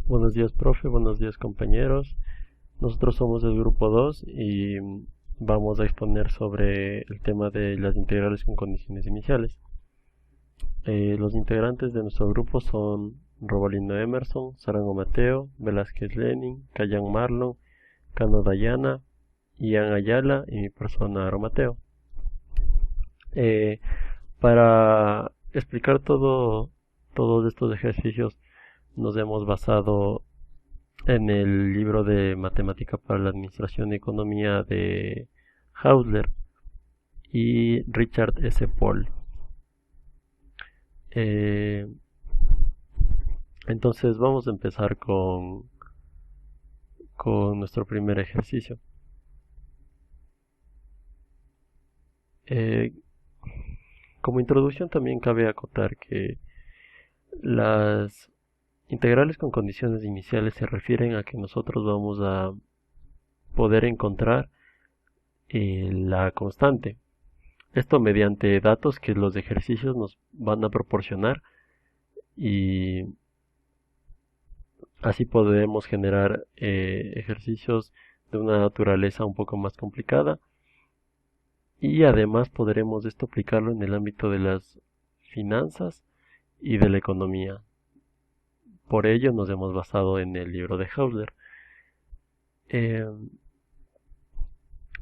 Buenos días, profe. Buenos días, compañeros. Nosotros somos el grupo 2 y vamos a exponer sobre el tema de las integrales con condiciones iniciales. Los integrantes de nuestro grupo son Robolino Emerson, Sarango Mateo, Velázquez Lenin, Cayan Marlon, Cano Dayana, Ian Ayala y mi persona Aro Mateo. Eh, para explicar todos estos ejercicios nos hemos basado en el libro de Matemática para la Administración y Economía de Hausler y Richard S. Paul. Eh, entonces vamos a empezar con nuestro primer ejercicio. Eh, Como introducción también cabe acotar que las integrales con condiciones iniciales se refieren a que nosotros vamos a poder encontrar la constante. Esto mediante datos que los ejercicios nos van a proporcionar y así podemos generar ejercicios de una naturaleza un poco más complicada y además podremos esto aplicarlo en el ámbito de las finanzas y de la economía. Por ello nos hemos basado en el libro de Hausler. Eh,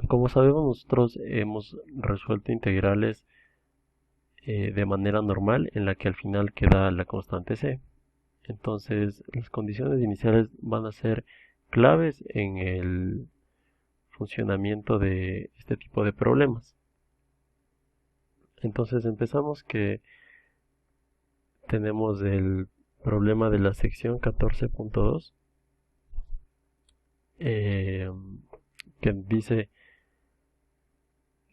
Como sabemos, nosotros hemos resuelto integrales de manera normal en la que al final queda la constante c. Entonces, las condiciones iniciales van a ser claves en el funcionamiento de este tipo de problemas. Entonces, empezamos que tenemos el problema de la sección 14.2 que dice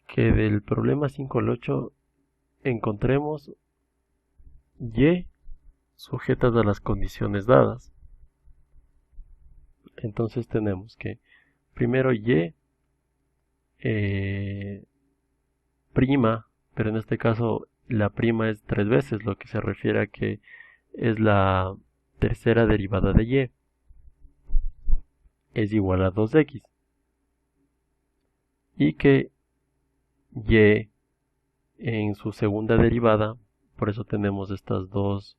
que del problema 5 al 8 encontremos y sujetas a las condiciones dadas. Entonces tenemos que primero y prima, pero en este caso la prima es 3 veces, lo que se refiere a que es la tercera derivada de y, es igual a 2x. Y que y en su segunda derivada, por eso tenemos estas dos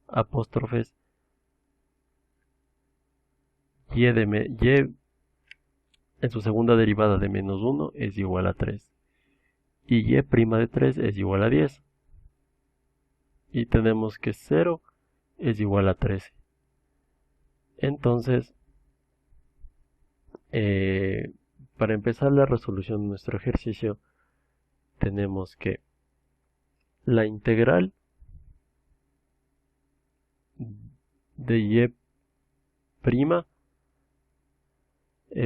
apóstrofes, y en su segunda derivada de menos 1 es igual a 3. Y y' de 3 es igual a 10. Y tenemos que 0 es igual a 13. Entonces, para empezar la resolución de nuestro ejercicio, tenemos que la integral de y',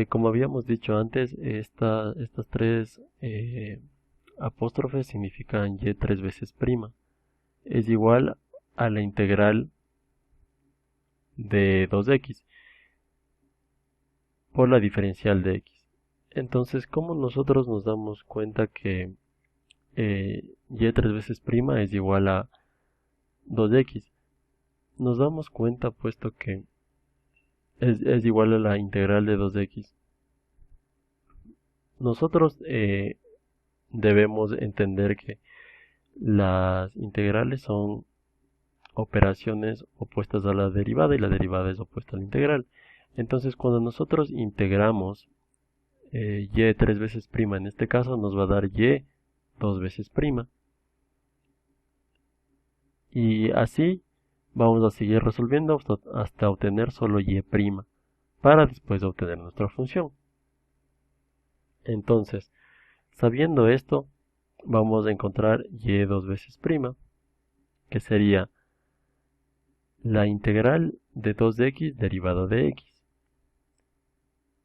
como habíamos dicho antes, estas tres apóstrofes significan y 3 veces prima, es igual a la integral de 2x por la diferencial de x. Entonces, ¿cómo nosotros nos damos cuenta que y 3 veces prima es igual a 2x? Nos damos cuenta puesto que es igual a la integral de 2x. Nosotros debemos entender que las integrales son operaciones opuestas a la derivada y la derivada es opuesta a la integral. Entonces, cuando nosotros integramos y 3 veces prima, en este caso nos va a dar y 2 veces prima. Y así vamos a seguir resolviendo hasta obtener solo y' para después obtener nuestra función. Entonces, sabiendo esto, vamos a encontrar y 2 veces prima, que sería la integral de 2x derivado de x.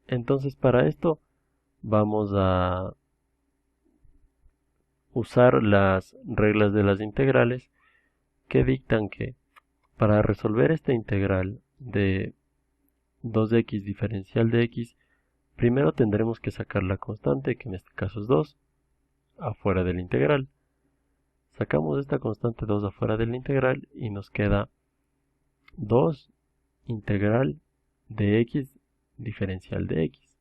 Entonces, para esto vamos a usar las reglas de las integrales que dictan que para resolver esta integral de 2x diferencial de x, primero tendremos que sacar la constante, que en este caso es 2, afuera de la integral. Sacamos esta constante 2 afuera de la integral y nos queda 2 integral de x diferencial de x.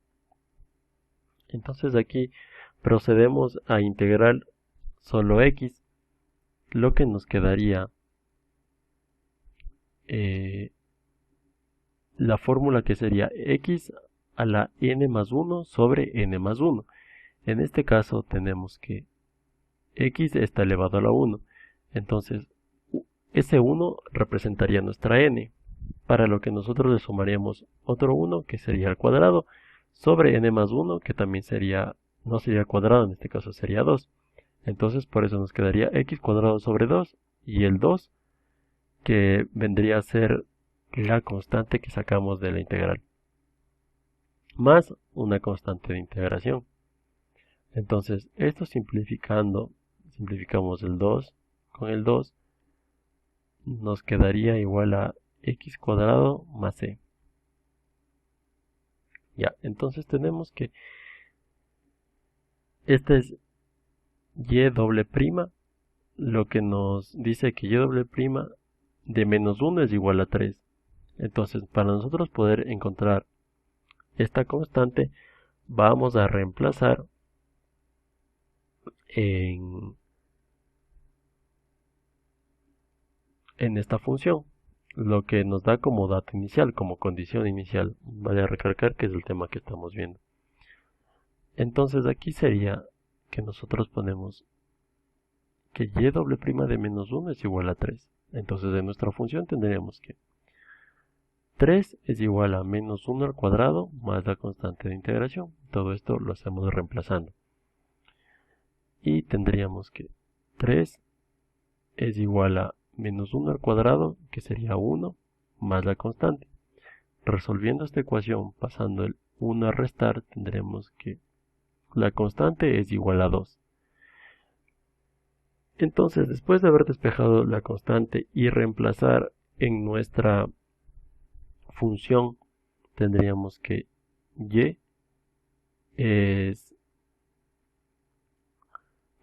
Entonces aquí procedemos a integrar solo x, lo que nos quedaría la fórmula que sería x a la n más 1 sobre n más 1. En este caso tenemos que x está elevado a la 1. Entonces, ese 1 representaría nuestra n, para lo que nosotros le sumaríamos otro 1, que sería al cuadrado, sobre n más 1, que también sería, no sería cuadrado, en este caso sería 2. Entonces, por eso nos quedaría x cuadrado sobre 2, y el 2, que vendría a ser la constante que sacamos de la integral, más una constante de integración. Entonces, esto simplificando, simplificamos el 2 con el 2, nos quedaría igual a x cuadrado más c. Ya, entonces tenemos que este es y doble prima, lo que nos dice que y doble prima de menos 1 es igual a 3. Entonces, para nosotros poder encontrar esta constante, vamos a reemplazar en esta función, lo que nos da como dato inicial, como condición inicial. Vale a recalcar que es el tema que estamos viendo. Entonces aquí sería que nosotros ponemos que y doble prima de menos 1 es igual a 3. Entonces en nuestra función tendríamos que 3 es igual a menos 1 al cuadrado más la constante de integración. Todo esto lo hacemos reemplazando. Y tendríamos que 3 es igual a menos 1 al cuadrado, que sería 1, más la constante. Resolviendo esta ecuación, pasando el 1 a restar, tendremos que la constante es igual a 2. Entonces, después de haber despejado la constante y reemplazar en nuestra función, tendríamos que y es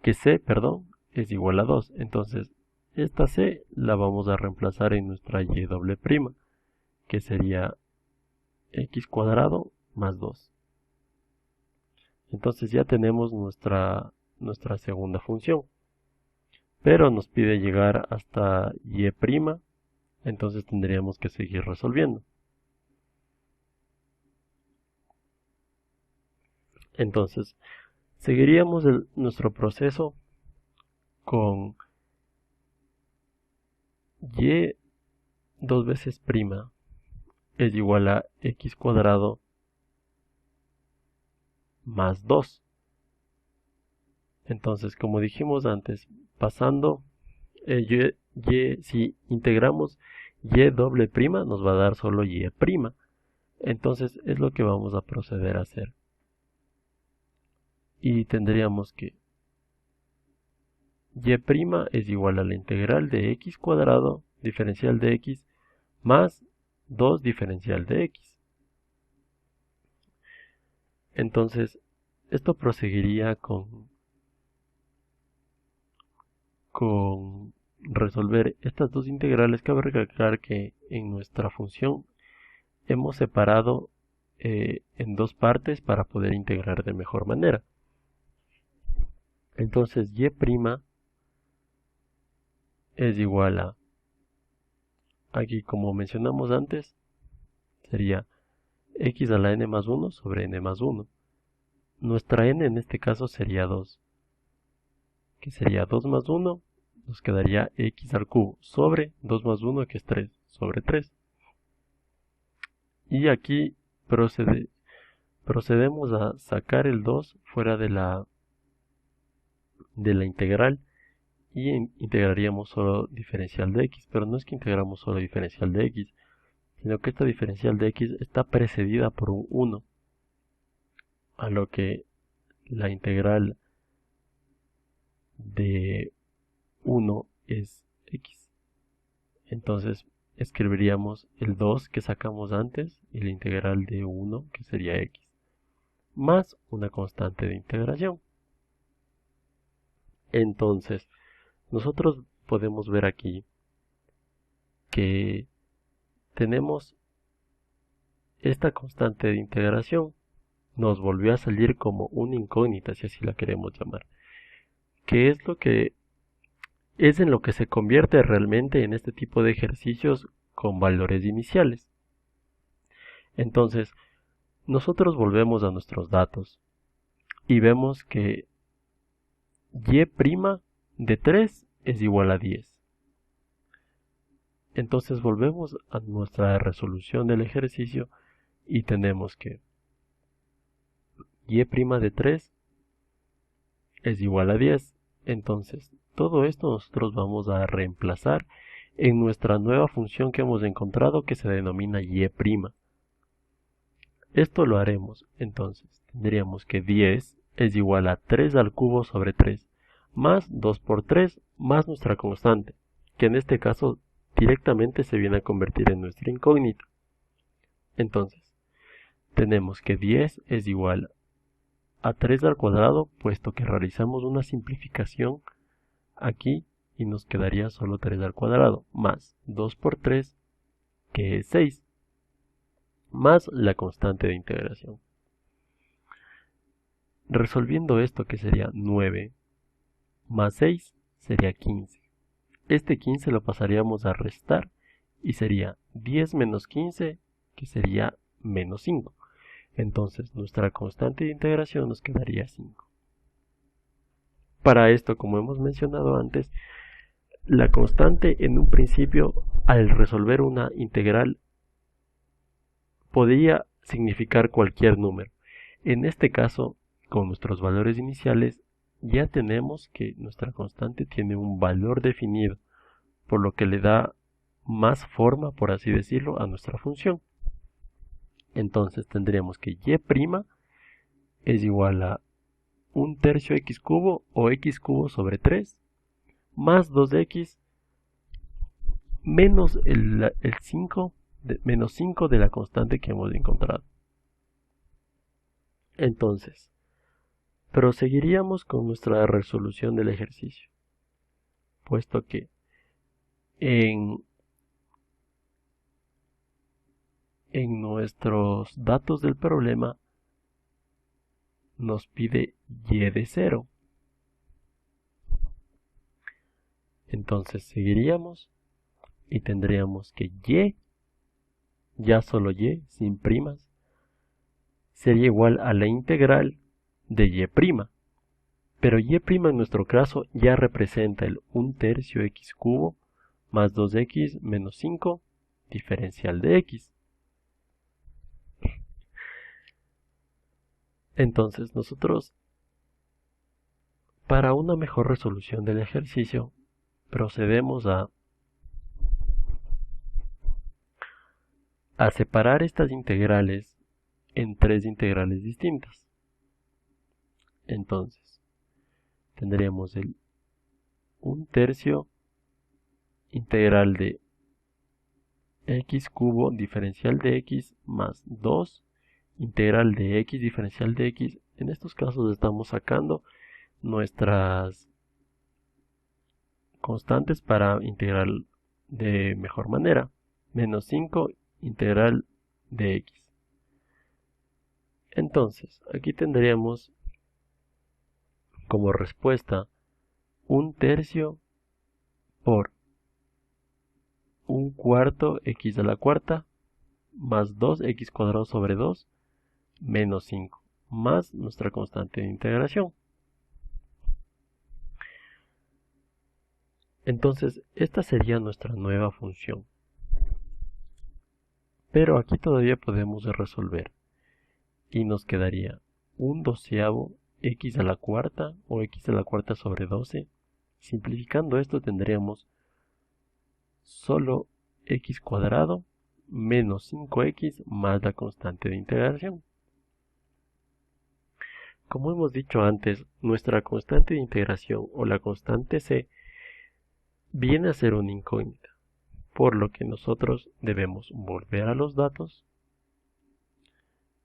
que c, perdón, es igual a 2. Entonces, esta c la vamos a reemplazar en nuestra y doble prima, que sería x cuadrado más 2. Entonces ya tenemos nuestra segunda función. Pero nos pide llegar hasta y', entonces tendríamos que seguir resolviendo. Entonces, seguiríamos nuestro proceso con y 2 veces prima es igual a x cuadrado más 2. Entonces, como dijimos antes, pasando si integramos y doble prima, nos va a dar solo y'. Entonces, es lo que vamos a proceder a hacer. Y tendríamos que y' es igual a la integral de x cuadrado diferencial de x más 2 diferencial de x. Entonces, esto proseguiría con resolver estas dos integrales. Cabe recalcar que en nuestra función hemos separado en dos partes para poder integrar de mejor manera. Entonces, y' es igual a, aquí como mencionamos antes, sería x a la n más 1 sobre n más 1. Nuestra n en este caso sería 2, que sería 2 más 1, nos quedaría x al cubo sobre 2 más 1, que es 3, sobre 3. Y aquí procedemos a sacar el 2 fuera de la integral y integraríamos solo diferencial de x, pero no es que integramos solo diferencial de x, sino que esta diferencial de x está precedida por un 1, a lo que la integral de 1 es x. Entonces escribiríamos el 2 que sacamos antes y la integral de 1, que sería x, más una constante de integración. Entonces, nosotros podemos ver aquí que tenemos esta constante de integración nos volvió a salir como una incógnita, si así la queremos llamar, que es en lo que se convierte realmente en este tipo de ejercicios con valores iniciales. Entonces, nosotros volvemos a nuestros datos y vemos que y' de 3 es igual a 10. Entonces volvemos a nuestra resolución del ejercicio y tenemos que y' de 3 es igual a 10. Entonces, todo esto nosotros vamos a reemplazar en nuestra nueva función que hemos encontrado que se denomina y'. Esto lo haremos, entonces tendríamos que 10 es igual a 3 al cubo sobre 3 más 2 por 3 más nuestra constante, que en este caso directamente se viene a convertir en nuestra incógnita. Entonces, tenemos que 10 es igual a 3 al cuadrado, puesto que realizamos una simplificación aquí y nos quedaría solo 3 al cuadrado, más 2 por 3, que es 6, más la constante de integración. Resolviendo esto, que sería 9 más 6 sería 15. Este 15 lo pasaríamos a restar y sería 10 menos 15, que sería menos 5. Entonces nuestra constante de integración nos quedaría 5. Para esto, como hemos mencionado antes, la constante en un principio, al resolver una integral, podría significar cualquier número. En este caso, con nuestros valores iniciales, ya tenemos que nuestra constante tiene un valor definido, por lo que le da más forma, por así decirlo, a nuestra función. Entonces tendríamos que y' es igual a 1/3 x cubo o x cubo sobre 3 más 2x menos el 5, menos 5 de la constante que hemos encontrado. Entonces, proseguiríamos con nuestra resolución del ejercicio, puesto que en nuestros datos del problema nos pide y de 0. Entonces seguiríamos y tendríamos que y, ya solo y, sin primas, sería igual a la integral de y'. Pero y' en nuestro caso ya representa el 1/3 x cubo más 2x menos 5 diferencial de x. Entonces nosotros, para una mejor resolución del ejercicio, procedemos a separar estas integrales en tres integrales distintas. Entonces, tendríamos el 1/3 integral de x cubo diferencial de x más 2 integral de x diferencial de x. En estos casos estamos sacando nuestras constantes para integrar de mejor manera. Menos 5 integral de x. Entonces, aquí tendríamos como respuesta 1/3 por 1/4 x a la cuarta más 2x cuadrado sobre 2 menos 5 más nuestra constante de integración. Entonces, esta sería nuestra nueva función. Pero aquí todavía podemos resolver y nos quedaría 1/12 x a la cuarta o x a la cuarta sobre 12. Simplificando esto tendríamos solo x cuadrado menos 5x más la constante de integración. Como hemos dicho antes, nuestra constante de integración o la constante c viene a ser una incógnita, por lo que nosotros debemos volver a los datos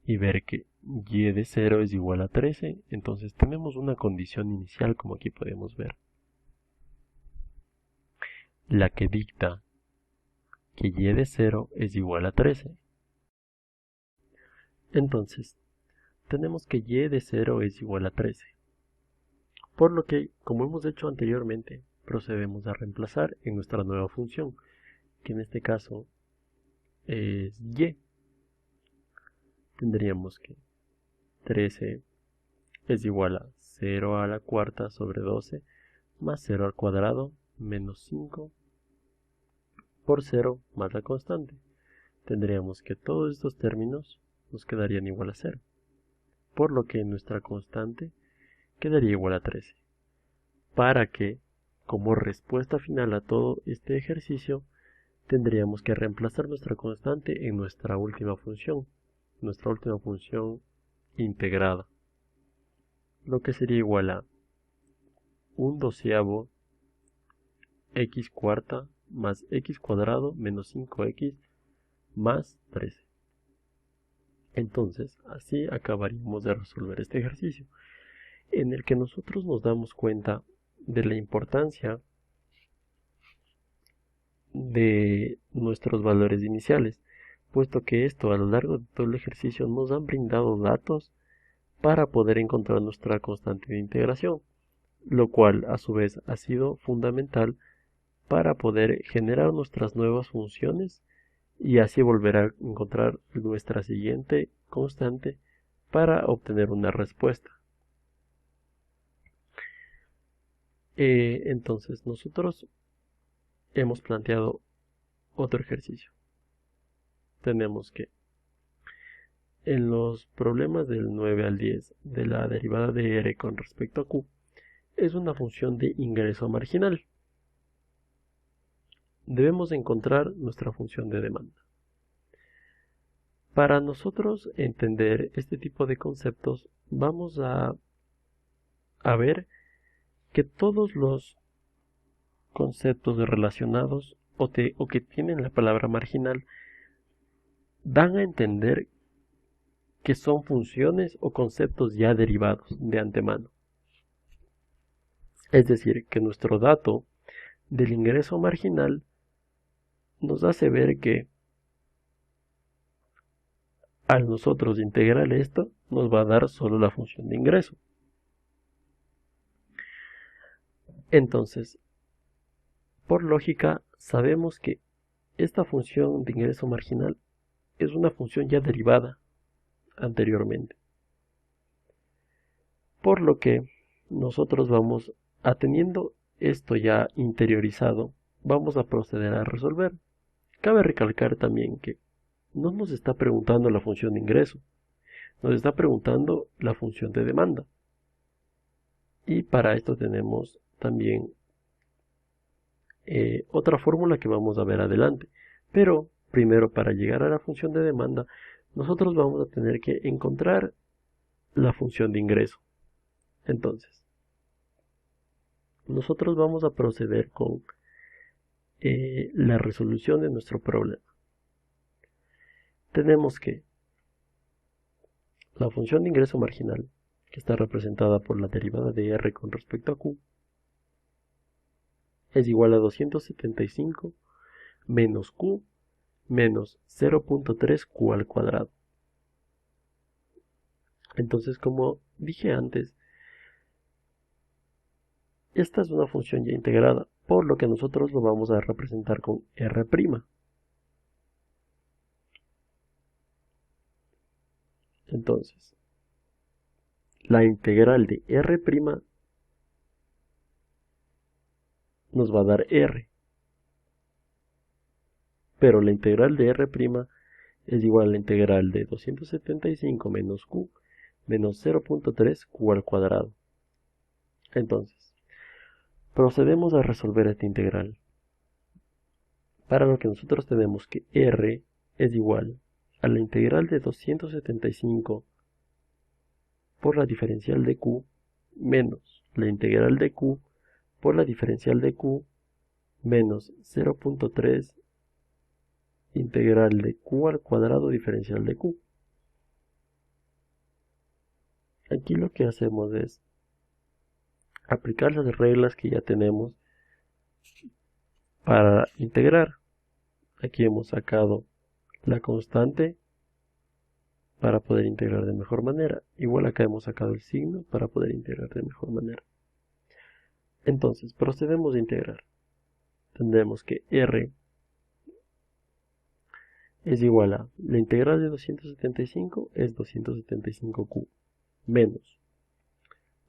y ver que y de 0 es igual a 13, entonces tenemos una condición inicial, como aquí podemos ver, la que dicta que y de 0 es igual a 13. Entonces, tenemos que y de 0 es igual a 13. Por lo que, como hemos hecho anteriormente, procedemos a reemplazar en nuestra nueva función, que en este caso es y. Tendríamos que 13 es igual a 0 a la cuarta sobre 12 más 0 al cuadrado menos 5 por 0 más la constante. Tendríamos que todos estos términos nos quedarían igual a 0, por lo que nuestra constante quedaría igual a 13. Para que, como respuesta final a todo este ejercicio, tendríamos que reemplazar nuestra constante en nuestra última función integrada, lo que sería igual a 1/12 x cuarta más x cuadrado menos 5x más 13. Entonces, así acabaríamos de resolver este ejercicio, en el que nosotros nos damos cuenta de la importancia de nuestros valores iniciales, puesto que esto a lo largo de todo el ejercicio nos han brindado datos para poder encontrar nuestra constante de integración, lo cual a su vez ha sido fundamental para poder generar nuestras nuevas funciones y así volver a encontrar nuestra siguiente constante para obtener una respuesta. Entonces nosotros hemos planteado otro ejercicio. Tenemos que en los problemas del 9 al 10 de la derivada de r con respecto a q es una función de ingreso marginal. Debemos encontrar nuestra función de demanda. Para nosotros entender este tipo de conceptos, vamos a ver que todos los conceptos relacionados o que tienen la palabra marginal dan a entender que son funciones o conceptos ya derivados de antemano. Es decir, que nuestro dato del ingreso marginal nos hace ver que al nosotros integrar esto nos va a dar solo la función de ingreso. Entonces, por lógica, sabemos que esta función de ingreso marginal es una función ya derivada anteriormente. Por lo que nosotros vamos, teniendo esto ya interiorizado, vamos a proceder a resolver. Cabe recalcar también que no nos está preguntando la función de ingreso, nos está preguntando la función de demanda. Y para esto tenemos también otra fórmula que vamos a ver adelante. Pero primero, para llegar a la función de demanda, nosotros vamos a tener que encontrar la función de ingreso. Entonces, nosotros vamos a proceder con la resolución de nuestro problema. Tenemos que la función de ingreso marginal, que está representada por la derivada de r con respecto a q, es igual a 275 menos q menos 0.3 q al cuadrado. Entonces, como dije antes, esta es una función ya integrada, por lo que nosotros lo vamos a representar con r'. Entonces, la integral de r' nos va a dar r, pero la integral de r' es igual a la integral de 275 menos q menos 0.3 q al cuadrado. Entonces, procedemos a resolver esta integral, para lo que nosotros tenemos que r es igual a la integral de 275 por la diferencial de q menos la integral de q por la diferencial de q menos 0.3 integral de q al cuadrado diferencial de q. Aquí lo que hacemos es aplicar las reglas que ya tenemos para integrar. Aquí hemos sacado la constante para poder integrar de mejor manera. Igual acá hemos sacado el signo para poder integrar de mejor manera. Entonces, procedemos a integrar. Tendremos que R es igual a la integral de 275 es 275Q menos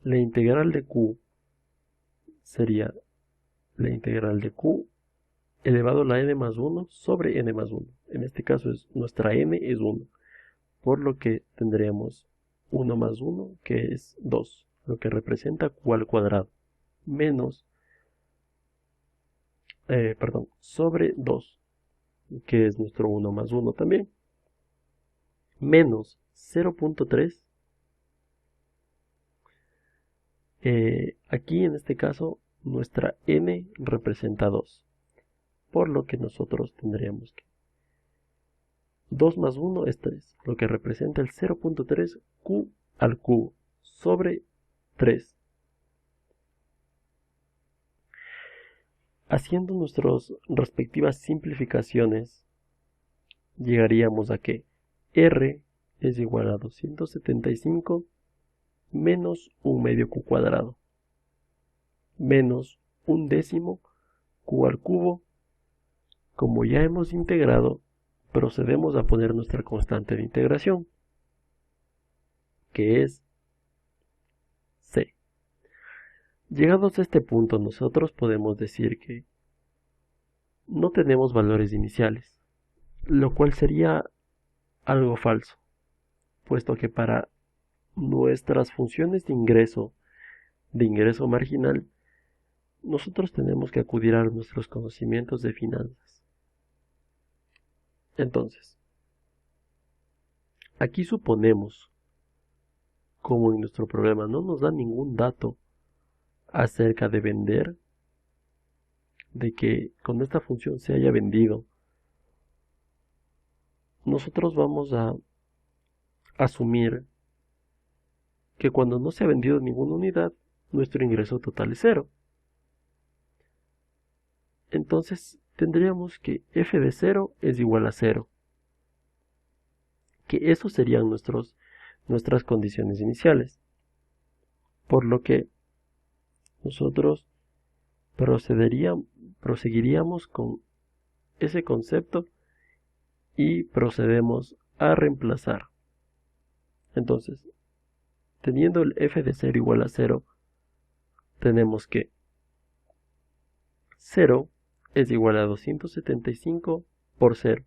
la integral de Q sería la integral de Q elevado a la n más 1 sobre n más 1. En este caso nuestra n es 1, por lo que tendríamos 1 más 1 que es 2, lo que representa Q al cuadrado, menos, sobre 2, que es nuestro 1 más 1 también, menos 0.3. Aquí en este caso nuestra n representa 2, por lo que nosotros tendríamos que 2 más 1 es 3, lo que representa el 0.3 q al cubo sobre 3. Haciendo nuestras respectivas simplificaciones, llegaríamos a que r es igual a 275 menos 1 medio q cuadrado, menos 1/10 q al cubo. Como ya hemos integrado, procedemos a poner nuestra constante de integración, que es c. Llegados a este punto, nosotros podemos decir que no tenemos valores iniciales, lo cual sería algo falso, puesto que para nuestras funciones de ingreso marginal, nosotros tenemos que acudir a nuestros conocimientos de finanzas. Entonces, aquí suponemos, como en nuestro problema no nos da ningún dato acerca de vender, de que con esta función se haya vendido, nosotros vamos a asumir que cuando no se ha vendido ninguna unidad, nuestro ingreso total es 0. Entonces tendríamos que f de 0 es igual a 0, que esos serían nuestras condiciones iniciales, por lo que nosotros proseguiríamos con ese concepto y procedemos a reemplazar. Entonces, teniendo el f de 0 igual a 0, tenemos que 0 es igual a 275 por 0,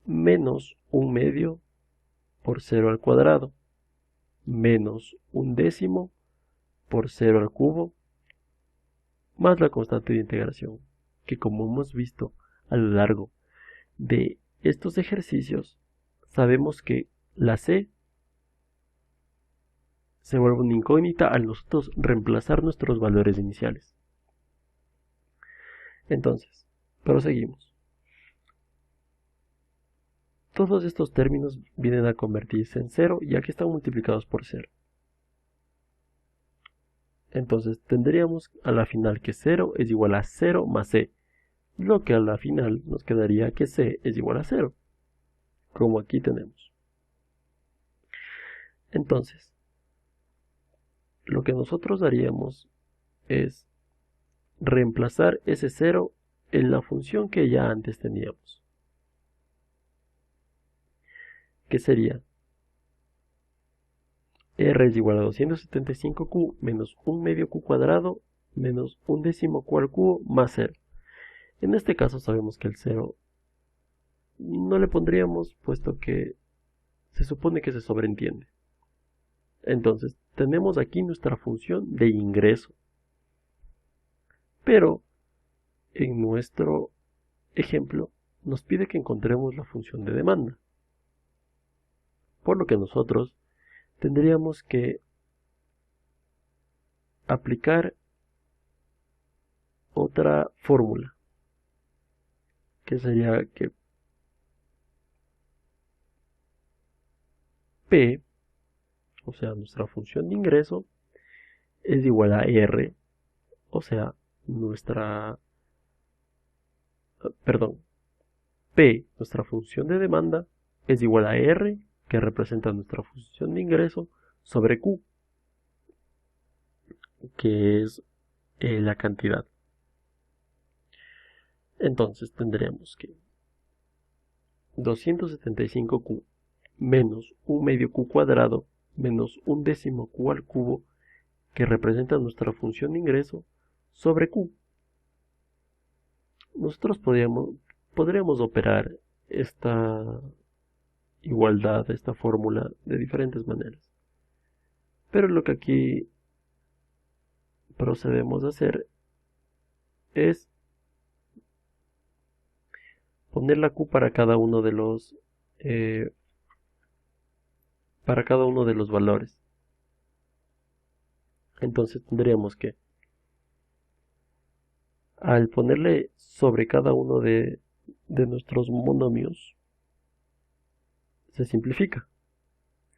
menos 1 medio por 0 al cuadrado, menos 1/10 por 0 al cubo, más la constante de integración, que como hemos visto a lo largo de estos ejercicios, sabemos que la c se vuelve una incógnita al nosotros reemplazar nuestros valores iniciales. Entonces, proseguimos. Todos estos términos vienen a convertirse en 0, ya que están multiplicados por 0. Entonces tendríamos a la final que 0 es igual a 0 más c, lo que a la final nos quedaría que c es igual a 0, como aquí tenemos. Entonces, lo que nosotros haríamos es reemplazar ese 0 en la función que ya antes teníamos, que sería r es igual a 275q menos 1 medio q cuadrado menos 1/10 q al cubo más 0. En este caso sabemos que el 0 no le pondríamos, puesto que se supone que se sobreentiende. Entonces tenemos aquí nuestra función de ingreso, pero en nuestro ejemplo nos pide que encontremos la función de demanda, por lo que nosotros tendríamos que aplicar otra fórmula, que sería que P, o sea, nuestra función de ingreso, es igual a R, o sea, P, nuestra función de demanda, es igual a R que representa nuestra función de ingreso, sobre Q, que es la cantidad. Entonces tendremos que 275Q menos un medio Q cuadrado menos un décimo Q al cubo, que representa nuestra función de ingreso, sobre Q. Nosotros podríamos operar esta igualdad, esta fórmula, de diferentes maneras. Pero lo que aquí procedemos a hacer es poner la Q para cada uno de los valores. Entonces tendríamos que, al ponerle sobre cada uno de nuestros monomios, se simplifica.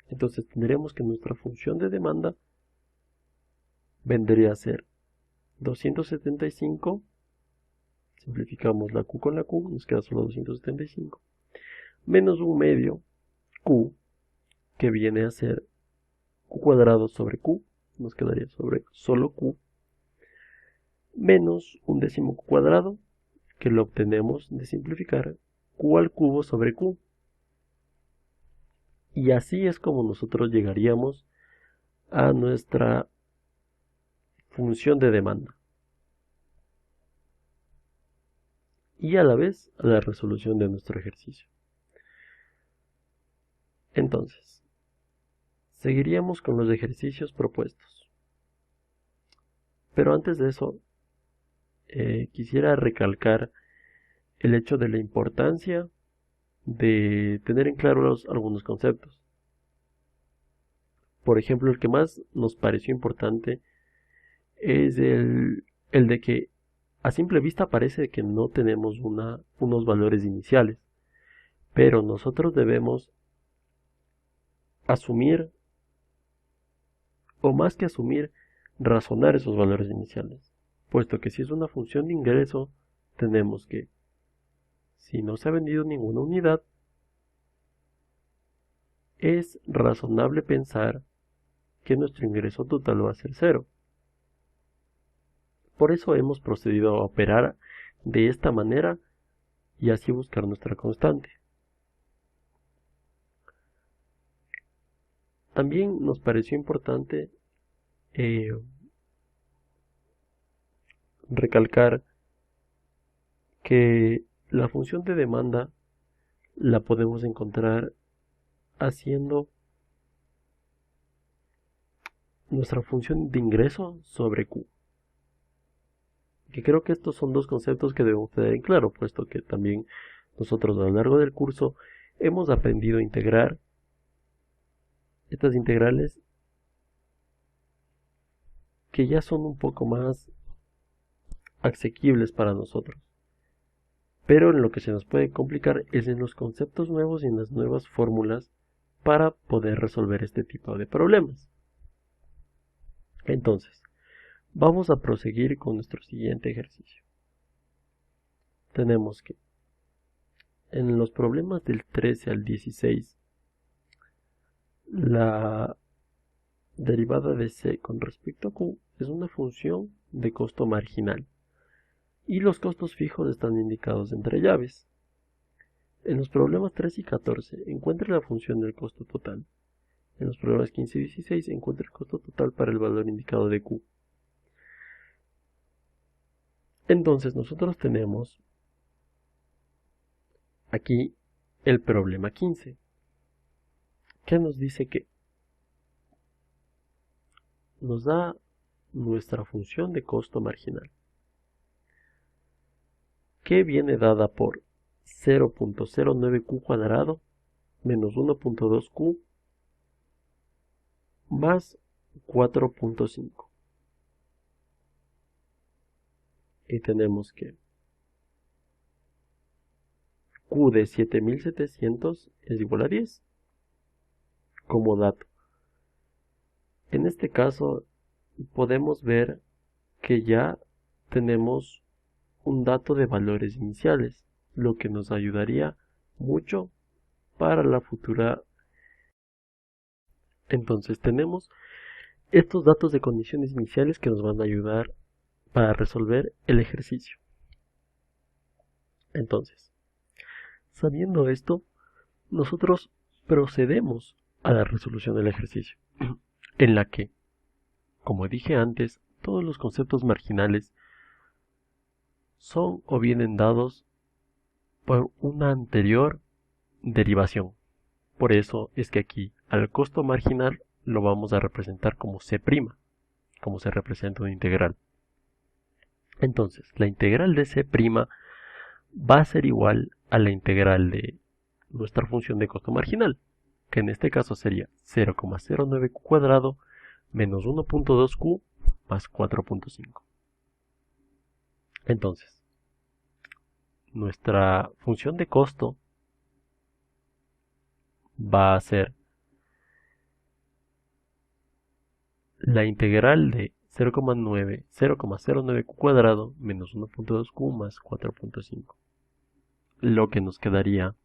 Entonces tendríamos que nuestra función de demanda vendría a ser 275, simplificamos la Q con la Q, nos queda solo 275, menos un medio Q, que viene a ser Q cuadrado sobre Q, nos quedaría sobre solo Q, menos un décimo Q cuadrado, que lo obtenemos de simplificar Q al cubo sobre Q. Y así es como nosotros llegaríamos a nuestra función de demanda. Y a la vez a la resolución de nuestro ejercicio. Entonces, seguiríamos con los ejercicios propuestos. Pero antes de eso, quisiera recalcar el hecho de la importancia de tener en claro algunos conceptos. Por ejemplo, el que más nos pareció importante es el de que a simple vista parece que no tenemos unos valores iniciales, pero nosotros debemos asumir, o más que asumir, razonar esos valores iniciales, puesto que si es una función de ingreso, tenemos que, si no se ha vendido ninguna unidad, es razonable pensar que nuestro ingreso total va a ser 0. Por eso hemos procedido a operar de esta manera y así buscar nuestra constante. También nos pareció importante recalcar que la función de demanda la podemos encontrar haciendo nuestra función de ingreso sobre Q. Que creo que estos son dos conceptos que debemos tener en claro, puesto que también nosotros a lo largo del curso hemos aprendido a integrar estas integrales que ya son un poco más asequibles para nosotros. Pero en lo que se nos puede complicar es en los conceptos nuevos y en las nuevas fórmulas para poder resolver este tipo de problemas. Entonces, vamos a proseguir con nuestro siguiente ejercicio. Tenemos que, en los problemas del 13 al 16, la derivada de C con respecto a Q es una función de costo marginal y los costos fijos están indicados entre llaves. En los problemas 13 y 14 encuentre la función del costo total. En los problemas 15 y 16 encuentre el costo total para el valor indicado de Q. Entonces nosotros tenemos aquí el problema 15, que nos dice que nos da nuestra función de costo marginal, que viene dada por 0.09Q cuadrado menos 1.2Q más 4.5. Y tenemos que Q de 7700 es igual a 10 como dato. En este caso podemos ver que ya tenemos un dato de valores iniciales, lo que nos ayudaría mucho para la futura Entonces tenemos estos datos de condiciones iniciales que nos van a ayudar para resolver el ejercicio. Entonces, sabiendo esto, nosotros procedemos a la resolución del ejercicio, en la que, como dije antes, todos los conceptos marginales son o vienen dados por una anterior derivación. Por eso es que aquí al costo marginal lo vamos a representar como C', como se representa una integral. Entonces, la integral de C' va a ser igual a la integral de nuestra función de costo marginal, que en este caso sería 0,09q cuadrado menos 1.2q más 4.5. Entonces, nuestra función de costo va a ser la integral de 0,09q cuadrado menos 1.2q más 4.5. Lo que nos quedaría,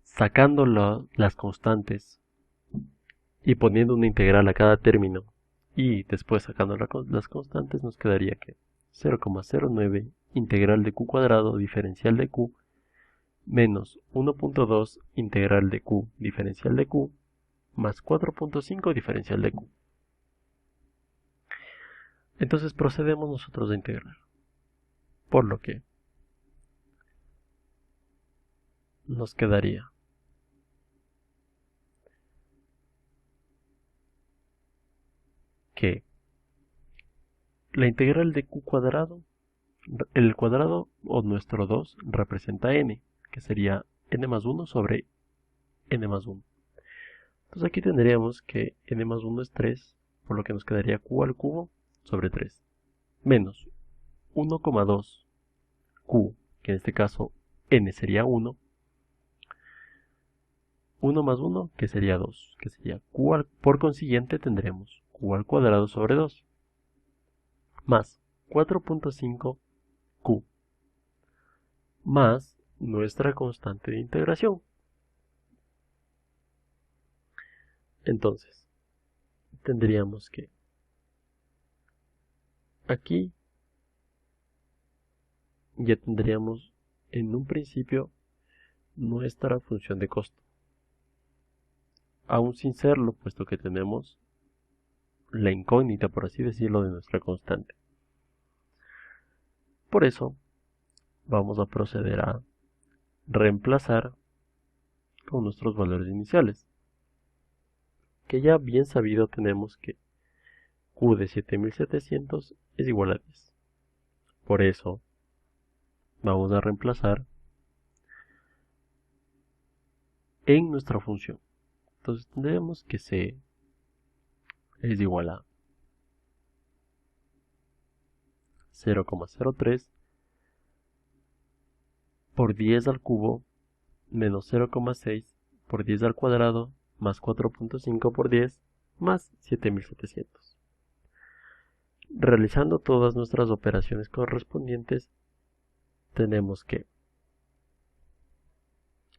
sacando las constantes y poniendo una integral a cada término, y después sacando las constantes, nos quedaría que 0,09 integral de q cuadrado diferencial de q menos 1.2 integral de q diferencial de q más 4.5 diferencial de q. Entonces procedemos nosotros a integrar, por lo que nos quedaría que la integral de q cuadrado, el cuadrado o nuestro 2 representa n, que sería n más 1 sobre n más 1. Entonces aquí tendríamos que n más 1 es 3, por lo que nos quedaría q al cubo sobre 3, menos 1,2 q, que en este caso n sería 1, 1 más 1, que sería 2, que sería q por consiguiente tendremos q al cuadrado sobre 2, más 4.5 q, más nuestra constante de integración. Entonces, tendríamos que aquí ya tendríamos en un principio nuestra función de costo, aún sin serlo, puesto que tenemos la incógnita, por así decirlo, de nuestra constante. Por eso, vamos a proceder a reemplazar con nuestros valores iniciales, que ya bien sabido tenemos que q de 7700 es igual a 10. Por eso, vamos a reemplazar en nuestra función. Entonces tendremos que C es igual a 0,03 por 10 al cubo menos 0,6 por 10 al cuadrado más 4.5 por 10 más 7700. Realizando todas nuestras operaciones correspondientes, tenemos que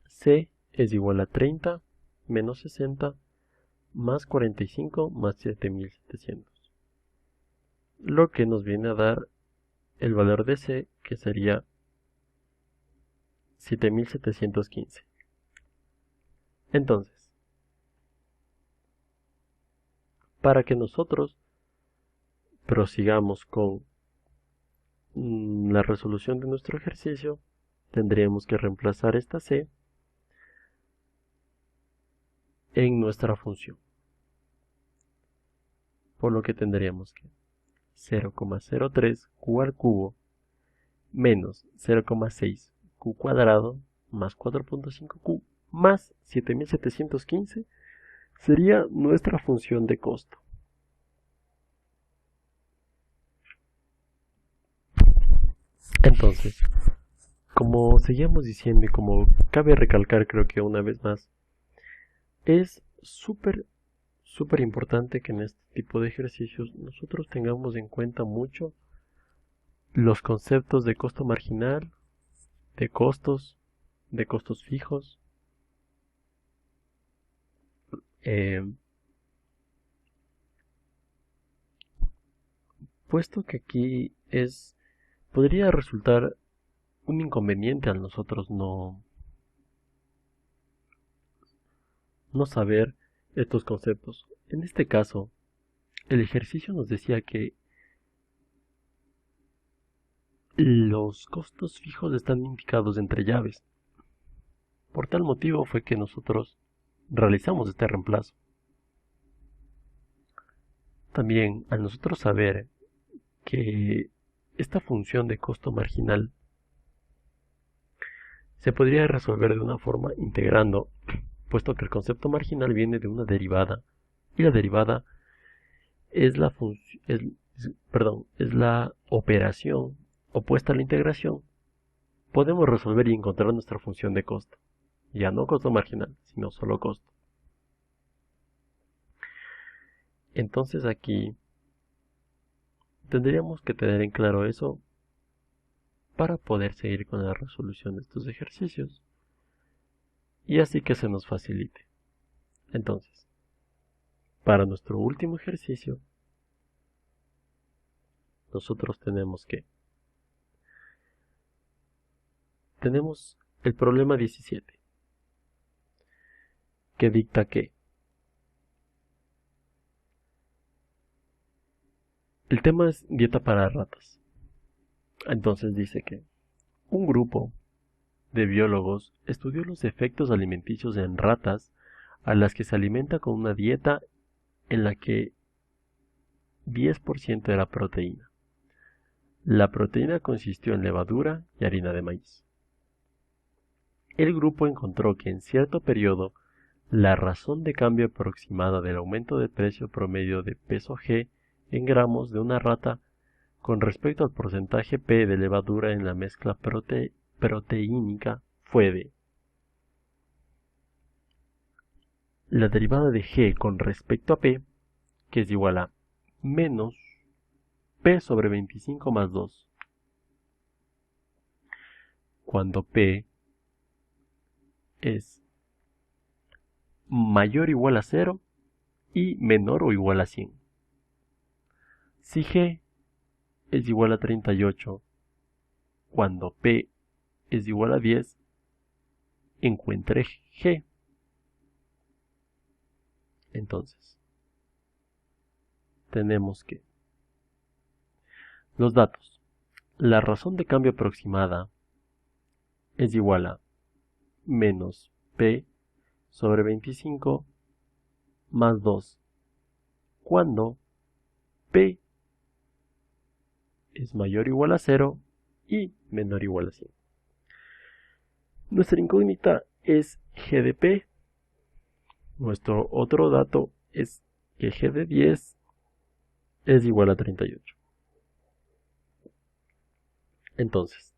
C es igual a 30 menos 60 más 45 más 7700, lo que nos viene a dar el valor de C, que sería 7715. Entonces, para que nosotros prosigamos con la resolución de nuestro ejercicio, tendríamos que reemplazar esta C en nuestra función, por lo que tendríamos que 0,03 q al cubo menos 0,6 q cuadrado más 4.5 q más 7715 sería nuestra función de costo. Entonces, como seguíamos diciendo y como cabe recalcar, creo que una vez más, es súper importante que en este tipo de ejercicios nosotros tengamos en cuenta mucho los conceptos de costo marginal, de costos fijos, Eh, Puesto que aquí podría resultar un inconveniente al nosotros no saber estos conceptos. En este caso, el ejercicio nos decía que los costos fijos están indicados entre llaves. Por tal motivo fue que nosotros realizamos este reemplazo. También, al nosotros saber que esta función de costo marginal se podría resolver de una forma integrando, puesto que el concepto marginal viene de una derivada, y la derivada es es la operación opuesta a la integración. Podemos resolver y encontrar nuestra función de costo. Ya no costo marginal, sino solo costo. Entonces aquí tendríamos que tener en claro eso para poder seguir con la resolución de estos ejercicios y así que se nos facilite. Entonces, para nuestro último ejercicio, nosotros tenemos el problema 17, que dicta que el tema es dieta para ratas. Entonces dice que un grupo de biólogos estudió los efectos alimenticios en ratas a las que se alimenta con una dieta en la que 10% era proteína. La proteína consistió en levadura y harina de maíz. El grupo encontró que en cierto periodo la razón de cambio aproximada del aumento de precio promedio de peso G en gramos de una rata con respecto al porcentaje P de levadura en la mezcla proteínica fue de la derivada de G con respecto a P, que es igual a menos P sobre 25 más 2, cuando P es mayor o igual a 0 y menor o igual a 100. Si G es igual a 38, cuando P es igual a 10, encuentre G. Entonces, tenemos que los datos. La razón de cambio aproximada es igual a menos P sobre 25 más 2, cuando P es mayor o igual a 0 y menor o igual a 100. Nuestra incógnita es G de P. Nuestro otro dato es que G de 10 es igual a 38. Entonces,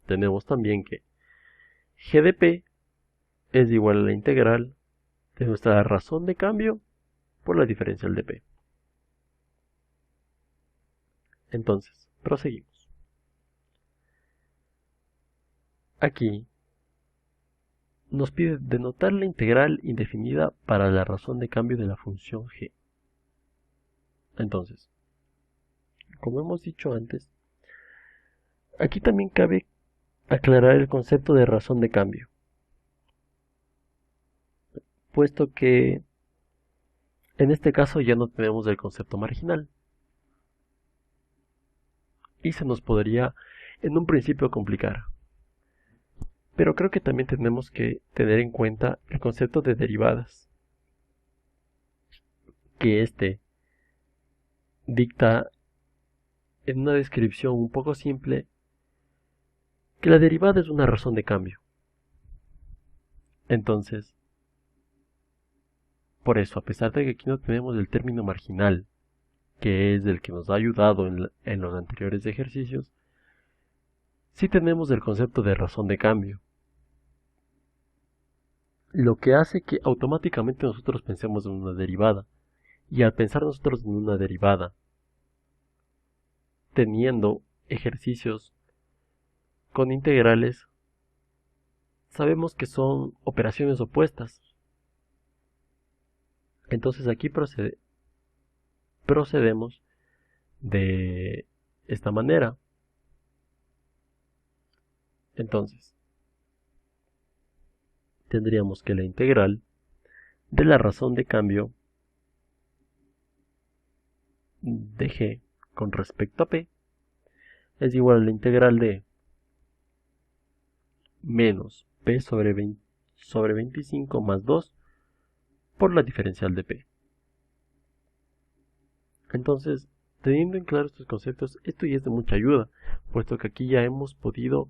tenemos también que G de P es igual a la integral de nuestra razón de cambio por la diferencial de P. Entonces, proseguimos. Aquí nos pide denotar la integral indefinida para la razón de cambio de la función G. Entonces, como hemos dicho antes, aquí también cabe aclarar el concepto de razón de cambio, puesto que en este caso ya no tenemos el concepto marginal y se nos podría en un principio complicar. Pero creo que también tenemos que tener en cuenta el concepto de derivadas, que este dicta en una descripción un poco simple que la derivada es una razón de cambio. Entonces, por eso, a pesar de que aquí no tenemos el término marginal, que es el que nos ha ayudado en los anteriores ejercicios, sí tenemos el concepto de razón de cambio, lo que hace que automáticamente nosotros pensemos en una derivada, y al pensar nosotros en una derivada, teniendo ejercicios con integrales, sabemos que son operaciones opuestas. Entonces aquí procedemos de esta manera. Entonces, tendríamos que la integral de la razón de cambio de g con respecto a p es igual a la integral de menos p sobre 25 más 2 por la diferencial de p. Entonces, teniendo en claro estos conceptos, esto ya es de mucha ayuda, puesto que aquí ya hemos podido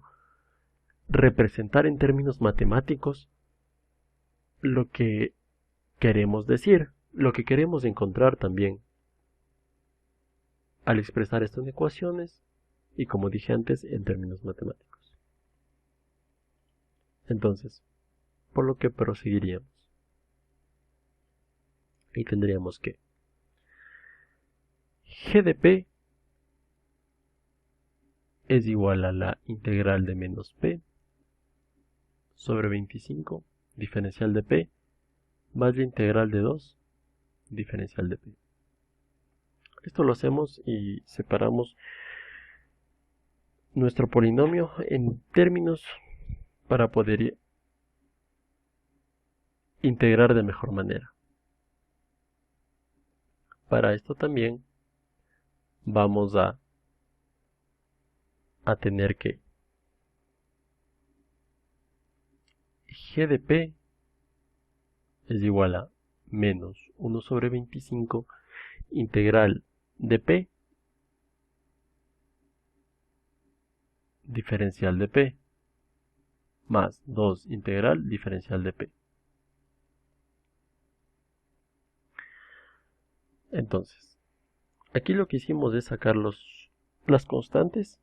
representar en términos matemáticos lo que queremos decir, lo que queremos encontrar también al expresar esto en ecuaciones y, como dije antes, en términos matemáticos. Entonces, por lo que proseguiríamos. Y tendríamos que g de p es igual a la integral de menos p sobre 25 diferencial de p más la integral de 2 diferencial de p. Esto lo hacemos y separamos nuestro polinomio en términos para poder integrar de mejor manera. Para esto también vamos a tener que g de p es igual a menos 1 sobre 25 integral de p diferencial de p más 2 integral diferencial de p. Entonces, aquí lo que hicimos es sacar las constantes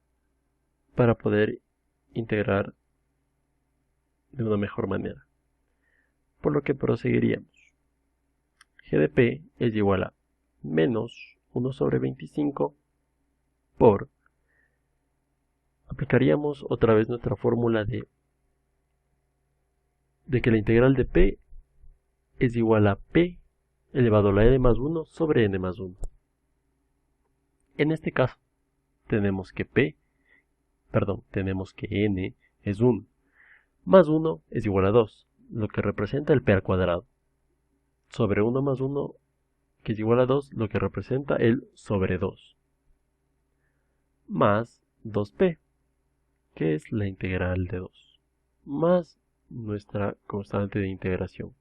para poder integrar de una mejor manera. Por lo que proseguiríamos. G de p es igual a menos 1 sobre 25 por, aplicaríamos otra vez nuestra fórmula de que la integral de p es igual a p elevado a la n más 1 sobre n más 1. En este caso, tenemos que n es 1, más 1 es igual a 2, lo que representa el p al cuadrado, sobre 1 más 1, que es igual a 2, lo que representa el sobre 2, más 2p, que es la integral de 2, más nuestra constante de integración.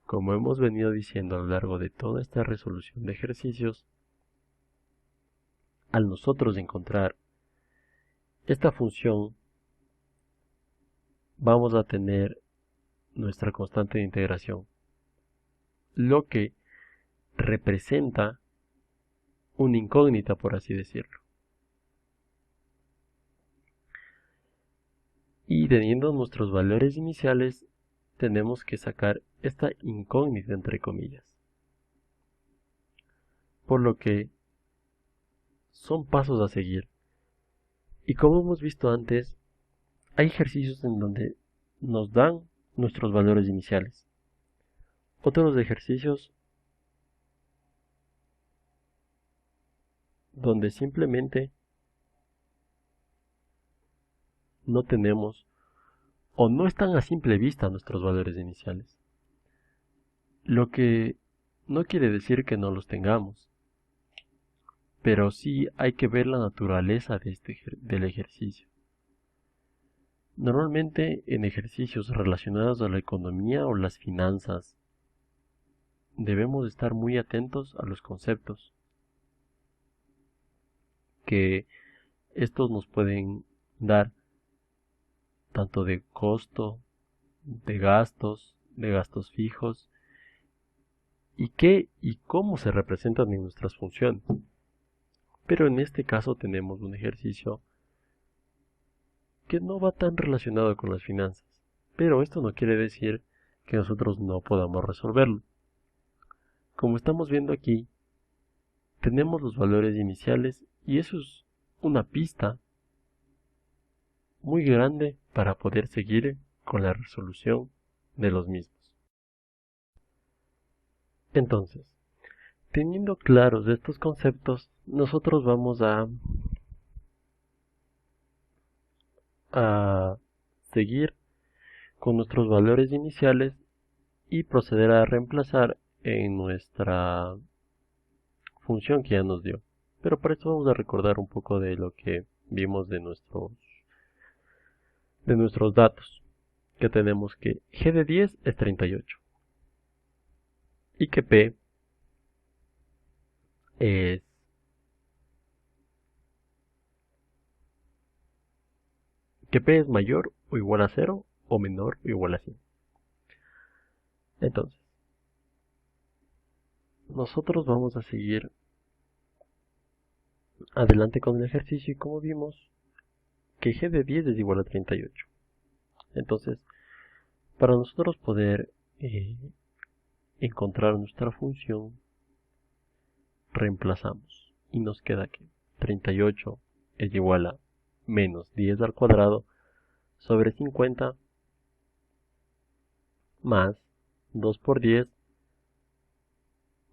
Como hemos venido diciendo a lo largo de toda esta resolución de ejercicios, al nosotros encontrar esta función, vamos a tener nuestra constante de integración, lo que representa una incógnita, por así decirlo. Y teniendo nuestros valores iniciales, tenemos que sacar esta incógnita entre comillas. Por lo que son pasos a seguir. Y como hemos visto antes, hay ejercicios en donde nos dan nuestros valores iniciales. Otros ejercicios donde simplemente no tenemos o no están a simple vista nuestros valores iniciales. Lo que no quiere decir que no los tengamos, pero sí hay que ver la naturaleza del ejercicio. Normalmente en ejercicios relacionados a la economía o las finanzas, debemos estar muy atentos a los conceptos, que estos nos pueden dar tanto de costo, de gastos fijos, y qué y cómo se representan en nuestras funciones. Pero en este caso tenemos un ejercicio que no va tan relacionado con las finanzas, pero esto no quiere decir que nosotros no podamos resolverlo. Como estamos viendo aquí, tenemos los valores iniciales y eso es una pista muy grande para poder seguir con la resolución de los mismos. Entonces, teniendo claros estos conceptos, nosotros vamos a seguir con nuestros valores iniciales y proceder a reemplazar en nuestra función que ya nos dio. Pero para esto vamos a recordar un poco de lo que vimos de nuestros datos, que tenemos que g de 10 es 38 y que es P es mayor o igual a 0 o menor o igual a 100. Entonces, nosotros vamos a seguir adelante con el ejercicio y como vimos que g de 10 es igual a 38. Entonces, para nosotros poder encontrar nuestra función, reemplazamos y nos queda que 38 es igual a menos 10 al cuadrado sobre 50 más 2 por 10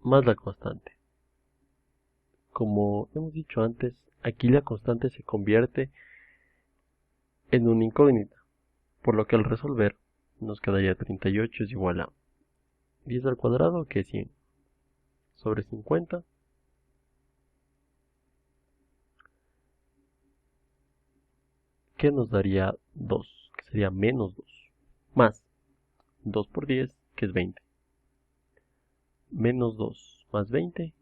más la constante. Como hemos dicho antes, aquí la constante se convierte en una incógnita, por lo que al resolver nos quedaría 38 es igual a 10 al cuadrado, que es 100, sobre 50, que nos daría 2, que sería menos 2, más 2 por 10, que es 20, menos 2 más 20,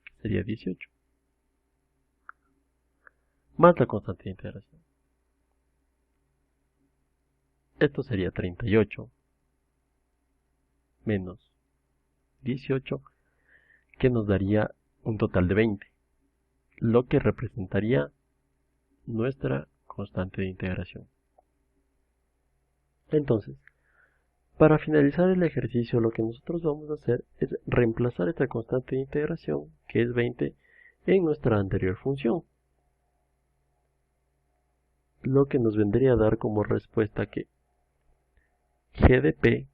que sería 18, más la constante de integración. Esto sería 38 menos 18, que nos daría un total de 20, lo que representaría nuestra constante de integración. Entonces, para finalizar el ejercicio, lo que nosotros vamos a hacer es reemplazar esta constante de integración, que es 20, en nuestra anterior función, lo que nos vendría a dar como respuesta que g de p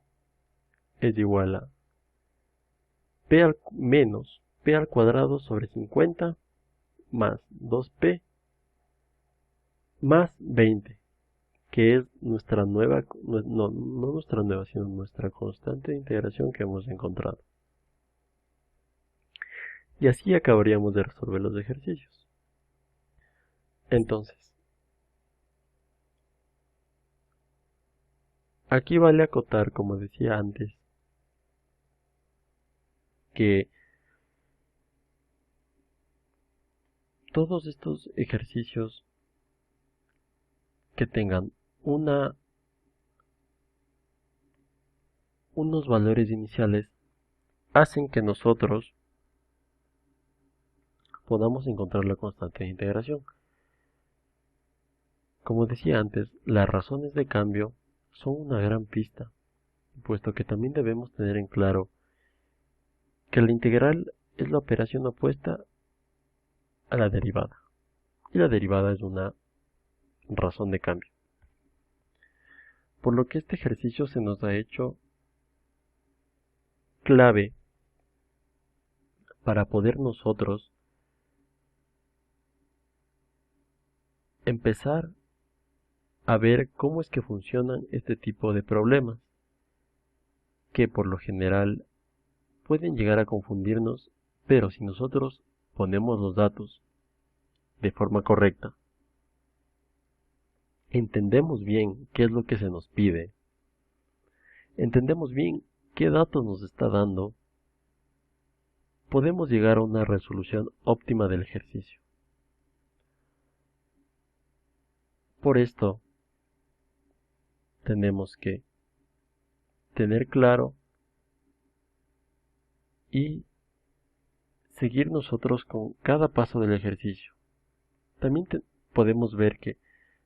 es igual a menos p al cuadrado sobre 50 más 2p más 20, que es nuestra nueva, no nuestra nueva, sino nuestra constante de integración que hemos encontrado. Y así acabaríamos de resolver los ejercicios. Entonces, aquí vale acotar, como decía antes, que todos estos ejercicios que tengan unos valores iniciales hacen que nosotros podamos encontrar la constante de integración. Como decía antes, las razones de cambio son una gran pista, puesto que también debemos tener en claro que la integral es la operación opuesta a la derivada, y la derivada es una razón de cambio. Por lo que este ejercicio se nos ha hecho clave para poder nosotros empezar a ver cómo es que funcionan este tipo de problemas, que por lo general pueden llegar a confundirnos, pero si nosotros ponemos los datos de forma correcta, entendemos bien qué es lo que se nos pide, entendemos bien qué datos nos está dando, podemos llegar a una resolución óptima del ejercicio. Por esto, tenemos que tener claro y seguir nosotros con cada paso del ejercicio. También podemos ver que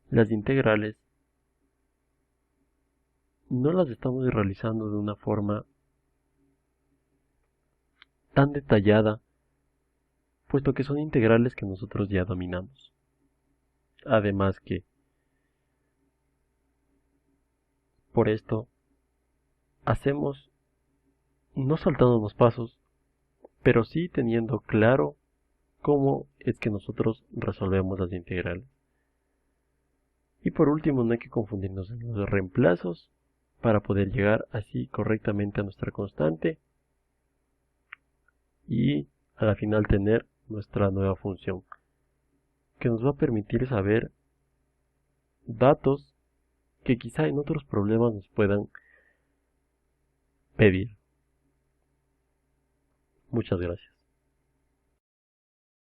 las integrales no las estamos realizando de una forma tan detallada, puesto que son integrales que nosotros ya dominamos. Además que, por esto, hacemos no saltándonos pasos, pero sí teniendo claro cómo es que nosotros resolvemos las integrales. Y por último, no hay que confundirnos en los reemplazos para poder llegar así correctamente a nuestra constante y a la final tener nuestra nueva función, que nos va a permitir saber datos que quizá en otros problemas nos puedan pedir. Muchas gracias.